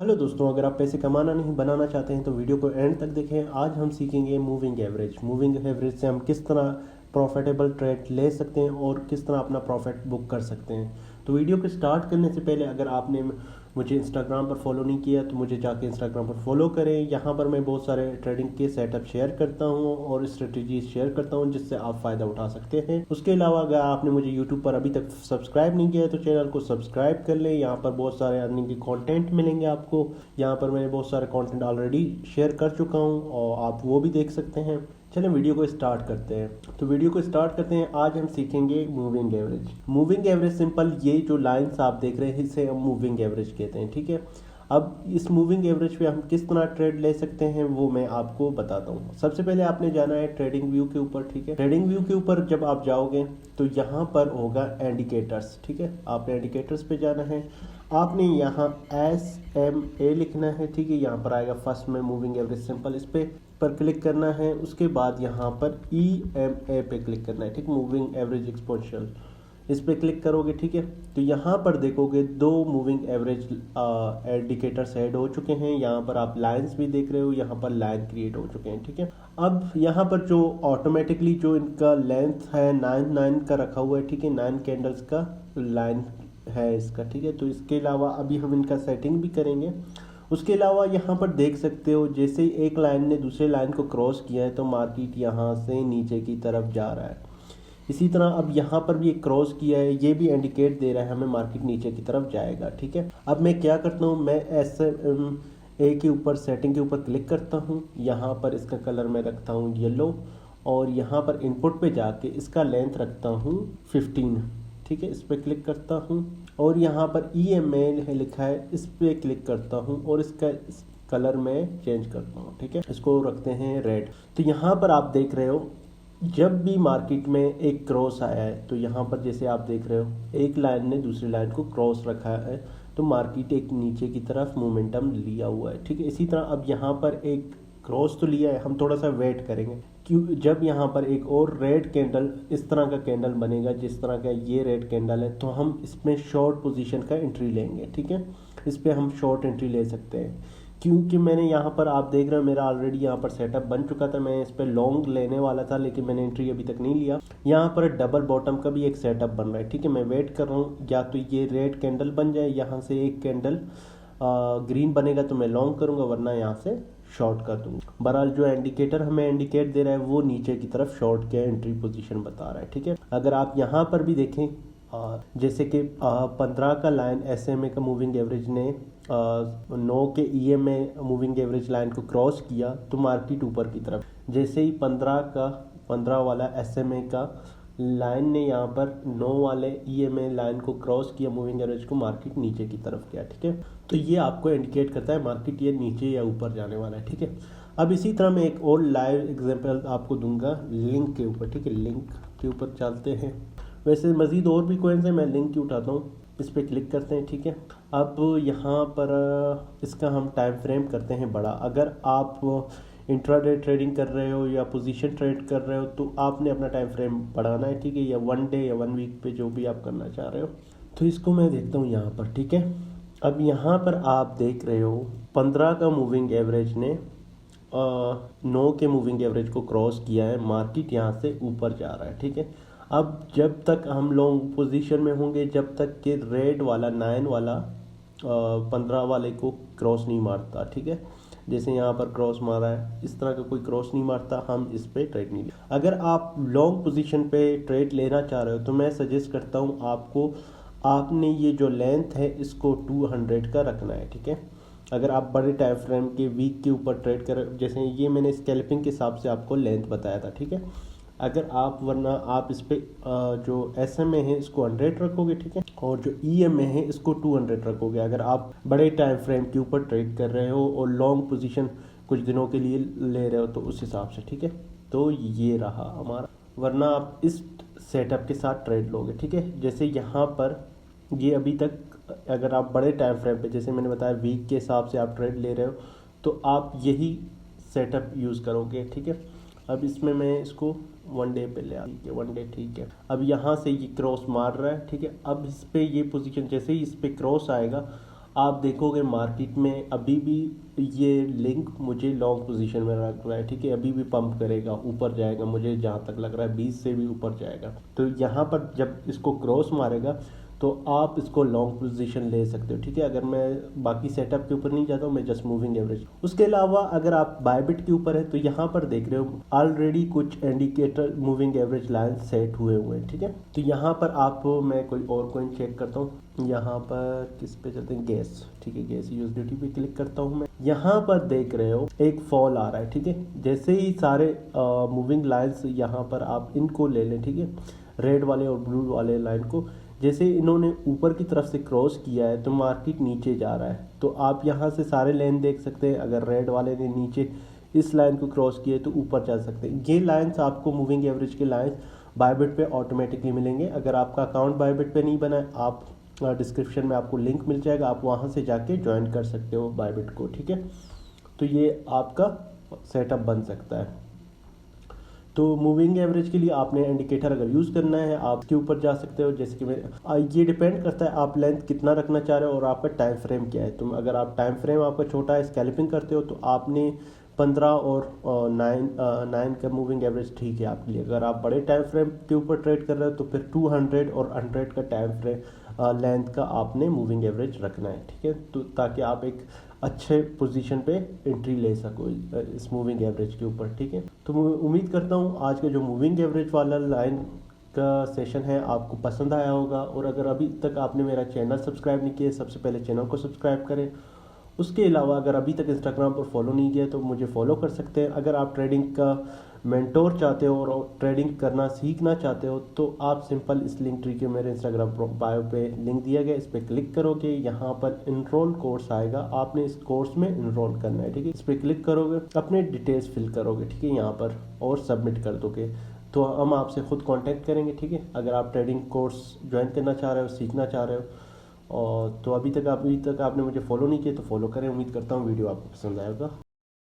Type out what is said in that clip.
Hello दोस्तों, अगर आप पैसे कमाना नहीं बनाना चाहते हैं तो वीडियो को एंड तक देखें। आज हम सीखेंगे मूविंग एवरेज से हम किस तरह प्रॉफिटेबल ट्रेड ले सकते हैं और किस तरह अपना प्रॉफिट बुक कर सकते हैं। तो वीडियो को स्टार्ट करने से पहले अगर आपने मुझे इंस्टाग्राम पर फॉलो नहीं किया तो मुझे जाके इंस्टाग्राम पर फॉलो करें। यहाँ पर मैं बहुत सारे ट्रेडिंग के सेटअप शेयर करता हूँ और स्ट्रेटजी शेयर करता हूँ जिससे आप फ़ायदा उठा सकते हैं। उसके अलावा अगर आपने मुझे यूट्यूब पर अभी तक सब्सक्राइब नहीं किया है तो चैनल को सब्सक्राइब कर लें। यहाँ पर बहुत सारे अर्निंग के कंटेंट मिलेंगे आपको। यहाँ पर मैंने बहुत सारे कंटेंट ऑलरेडी शेयर कर चुका हूँ और आप वो भी देख सकते हैं। चलिए वीडियो को स्टार्ट करते हैं। तो वीडियो को स्टार्ट करते हैं। आज हम सीखेंगे मूविंग एवरेज सिंपल, ये जो लाइंस आप देख रहे हैं इसे हम मूविंग एवरेज कहते हैं, ठीक है। अब इस मूविंग एवरेज पे हम किस तरह ट्रेड ले सकते हैं वो मैं आपको बताता हूँ। सबसे पहले आपने जाना है ट्रेडिंग व्यू के ऊपर, ठीक है। ट्रेडिंग व्यू के ऊपर जब आप जाओगे तो यहाँ पर होगा इंडिकेटर्स, ठीक है। आपने इंडिकेटर्स पे जाना है। आपने यहाँ SMA लिखना है, ठीक है। यहाँ पर आएगा फर्स्ट में मूविंग एवरेज सिंपल, इस पर क्लिक करना है। उसके बाद यहाँ पर EMA पे क्लिक करना है, ठीक। मूविंग एवरेज एक्सपोनेंशियल, इस पे क्लिक करोगे, ठीक है। तो यहाँ पर देखोगे दो मूविंग एवरेज इंडिकेटर्स ऐड हो चुके हैं। यहाँ पर आप लाइंस भी देख रहे हो, यहाँ पर लाइन क्रिएट हो चुके हैं, ठीक है। अब यहाँ पर जो ऑटोमेटिकली जो इनका लेंथ है 9 का रखा हुआ है, ठीक है। 9 कैंडल्स का लाइन है इसका, ठीक है। तो इसके अलावा अभी हम इनका सेटिंग भी करेंगे। उसके अलावा यहाँ पर देख सकते हो जैसे ही एक लाइन ने दूसरे लाइन को क्रॉस किया है तो मार्केट यहाँ से नीचे की तरफ जा रहा है। इसी तरह अब यहाँ पर भी एक क्रॉस किया है, ये भी इंडिकेट दे रहा है हमें मार्केट नीचे की तरफ जाएगा, ठीक है। अब मैं क्या करता हूँ, मैं SMA के ऊपर सेटिंग के ऊपर क्लिक करता हूँ। यहाँ पर इसका कलर मैं रखता हूँ येलो और यहाँ पर इनपुट पे जाके इसका लेंथ रखता हूँ 15, ठीक है। इस पर क्लिक करता हूँ और यहाँ पर EMA लिखा है, इस पर क्लिक करता हूँ और इसका कलर में चेंज करता हूँ, ठीक है। इसको रखते हैं रेड। तो यहाँ पर आप देख रहे हो जब भी मार्केट में एक क्रॉस आया है तो यहाँ पर जैसे आप देख रहे हो एक लाइन ने दूसरी लाइन को क्रॉस रखा है तो मार्केट एक नीचे की तरफ मोमेंटम लिया हुआ है, ठीक है। इसी तरह अब यहाँ पर एक क्रॉस तो लिया है, हम थोड़ा सा वेट करेंगे क्यों। जब यहाँ पर एक और रेड कैंडल इस तरह का कैंडल बनेगा जिस तरह का ये रेड कैंडल है तो हम इसमें शॉर्ट पोजीशन का एंट्री लेंगे, ठीक है। इस पर हम शॉर्ट एंट्री ले सकते हैं क्योंकि मैंने यहाँ पर आप देख रहे हो मेरा ऑलरेडी यहाँ पर सेटअप बन चुका था। मैं इस पर लॉन्ग लेने वाला था लेकिन मैंने एंट्री अभी तक नहीं लिया। यहाँ पर डबल बॉटम का भी एक सेटअप बन रहा है, ठीक है। मैं वेट कर रहा हूँ या तो ये रेड कैंडल बन जाए, यहाँ से एक कैंडल ग्रीन बनेगा तो मैं लॉन्ग करूँगा वरना यहाँ से शॉर्ट कर दूंगा। बहरहाल जो इंडिकेटर हमें इंडिकेट दे रहा है वो नीचे की तरफ शॉर्ट के एंट्री पोजीशन बता रहा है, ठीक है। अगर आप यहाँ पर भी देखें जैसे कि 15 का लाइन SMA का मूविंग एवरेज ने 9 के EMA मूविंग एवरेज लाइन को क्रॉस किया तो मार्केट ऊपर की तरफ। जैसे ही 15 वाला SMA का लाइन ने यहाँ पर 9 वाले EMA लाइन को क्रॉस किया मूविंग एवरेज को, मार्केट नीचे की तरफ गया, ठीक है। तो ये आपको इंडिकेट करता है मार्केट ये नीचे या ऊपर जाने वाला है, ठीक है। अब इसी तरह मैं एक और लाइव एग्जांपल आपको दूंगा लिंक के ऊपर, ठीक है। लिंक के ऊपर चलते हैं। वैसे मज़ीद और भी कोइंस हैं, मैं लिंक की उठाता हूँ, इस पर क्लिक करते हैं, ठीक है। अब यहाँ पर इसका हम टाइम फ्रेम करते हैं बड़ा। अगर आप इंट्राडे ट्रेडिंग कर रहे हो या पोजीशन ट्रेड कर रहे हो तो आपने अपना टाइम फ्रेम बढ़ाना है, ठीक है। या 1 डे या 1 वीक पे जो भी आप करना चाह रहे हो। तो इसको मैं देखता हूँ यहाँ पर, ठीक है। अब यहाँ पर आप देख रहे हो 15 का मूविंग एवरेज ने 9 के मूविंग एवरेज को क्रॉस किया है, मार्केट यहाँ से ऊपर जा रहा है, ठीक है। अब जब तक हम लॉन्ग पोजीशन में होंगे जब तक कि रेड वाला 9 वाला 15 वाले को क्रॉस नहीं मारता, ठीक है। जैसे यहाँ पर क्रॉस मारा है इस तरह का कोई क्रॉस नहीं मारता, हम इस पे ट्रेड नहीं ले। अगर आप लॉन्ग पोजीशन पे ट्रेड लेना चाह रहे हो तो मैं सजेस्ट करता हूँ आपको, आपने ये जो लेंथ है इसको 200 का रखना है, ठीक है। अगर आप बड़े टाइम फ्रेम के वीक के ऊपर ट्रेड कर, जैसे ये मैंने स्कैल्पिंग के हिसाब से आपको लेंथ बताया था, ठीक है। अगर आप वरना आप इस पे जो SMA है इसको 100 रखोगे, ठीक है। और जो EMA है इसको 200 रखोगे अगर आप बड़े टाइम फ्रेम के ऊपर ट्रेड कर रहे हो और लॉन्ग पोजीशन कुछ दिनों के लिए ले रहे हो तो उस हिसाब से, ठीक है। तो ये रहा हमारा, वरना आप इस सेटअप के साथ ट्रेड लोगे, ठीक है। जैसे यहाँ पर ये अभी तक अगर आप बड़े टाइम फ्रेम पे जैसे मैंने बताया वीक के हिसाब से आप ट्रेड ले रहे हो तो आप यही सेटअप यूज़ करोगे, ठीक है। अब इसमें मैं इसको 1 डे पे ले, ठीक है। 1 डे, ठीक है। अब यहाँ से ये क्रॉस मार रहा है, ठीक है। अब इस पे ये पोजीशन जैसे ही इस पे क्रॉस आएगा आप देखोगे मार्केट में अभी भी ये लिंक मुझे लॉन्ग पोजीशन में रख रहा है, ठीक है। अभी भी पंप करेगा, ऊपर जाएगा, मुझे जहाँ तक लग रहा है 20 से भी ऊपर जाएगा। तो यहाँ पर जब इसको क्रॉस मारेगा तो आप इसको लॉन्ग पोजीशन ले सकते हो, ठीक है। अगर मैं बाकी सेटअप के ऊपर नहीं जाता हूँ, मैं जस्ट मूविंग एवरेज। उसके अलावा अगर आप बायबिट के ऊपर है तो यहाँ पर देख रहे हो ऑलरेडी कुछ indicator moving average line set हुए हैं, ठीक है। तो यहाँ पर आप, मैं कोई और कॉइन चेक करता हूँ। यहाँ पर किस पे चलते हैं, गैस, ठीक है। गैस यूएसडीटी पे क्लिक करता हूँ मैं। यहाँ पर देख रहे हो एक फॉल आ रहा है, ठीक है। जैसे ही सारे मूविंग लाइन्स यहाँ पर आप इनको ले लें, ठीक है, रेड वाले और ब्लू वाले लाइन को, जैसे इन्होंने ऊपर की तरफ से क्रॉस किया है तो मार्केट नीचे जा रहा है। तो आप यहाँ से सारे लाइन देख सकते हैं। अगर रेड वाले ने नीचे इस लाइन को क्रॉस किया है तो ऊपर जा सकते हैं। ये लाइन्स आपको मूविंग एवरेज के लाइन्स बायबिट पे ऑटोमेटिकली मिलेंगे। अगर आपका अकाउंट बायबिट पे नहीं बना है, आप डिस्क्रिप्शन में आपको लिंक मिल जाएगा, आप वहाँ से जाके ज्वाइन कर सकते हो बायबिट को, ठीक है। तो ये आपका सेटअप बन सकता है। तो मूविंग एवरेज के लिए आपने इंडिकेटर अगर यूज़ करना है, आप इसके ऊपर जा सकते हो। जैसे कि ये डिपेंड करता है आप लेंथ कितना रखना चाह रहे हो और आपका टाइम फ्रेम क्या है। तो अगर आप टाइम फ्रेम आपका छोटा है, स्कैल्पिंग करते हो, तो आपने 15 और 9 का मूविंग एवरेज ठीक है आपके लिए। अगर आप बड़े टाइम फ्रेम के ऊपर ट्रेड कर रहे हो तो फिर 200 और 100 का टाइम फ्रेम लेंथ का आपने मूविंग एवरेज रखना है, ठीक है। तो ताकि आप एक अच्छे पोजीशन पे एंट्री ले सको इस मूविंग एवरेज के ऊपर, ठीक है। तो मैं उम्मीद करता हूँ आज का जो मूविंग एवरेज वाला लाइन का सेशन है आपको पसंद आया होगा। और अगर अभी तक आपने मेरा चैनल सब्सक्राइब नहीं किया, सबसे पहले चैनल को सब्सक्राइब करें। उसके अलावा अगर अभी तक इंस्टाग्राम पर फॉलो नहीं किया तो मुझे फॉलो कर सकते हैं। अगर आप ट्रेडिंग का मेंटोर चाहते हो और ट्रेडिंग करना सीखना चाहते हो तो आप सिंपल इस लिंक ट्री के मेरे इंस्टाग्राम बायो पे लिंक दिया गया, इस पर क्लिक करोगे, यहाँ पर इनरोल कोर्स आएगा, आपने इस कोर्स में इनरोल करना है, ठीक है। इस पर क्लिक करोगे, अपने डिटेल्स फिल करोगे, ठीक है, यहाँ पर, और सबमिट कर दोगे तो हम आपसे खुद कांटेक्ट करेंगे, ठीक है। अगर आप ट्रेडिंग कोर्स ज्वाइन करना चाह रहे हो, सीखना चाह रहे हो, और तो अभी तक आपने मुझे फॉलो नहीं किया तो फॉलो करें। उम्मीद करता हूँ वीडियो आपको पसंद आएगा।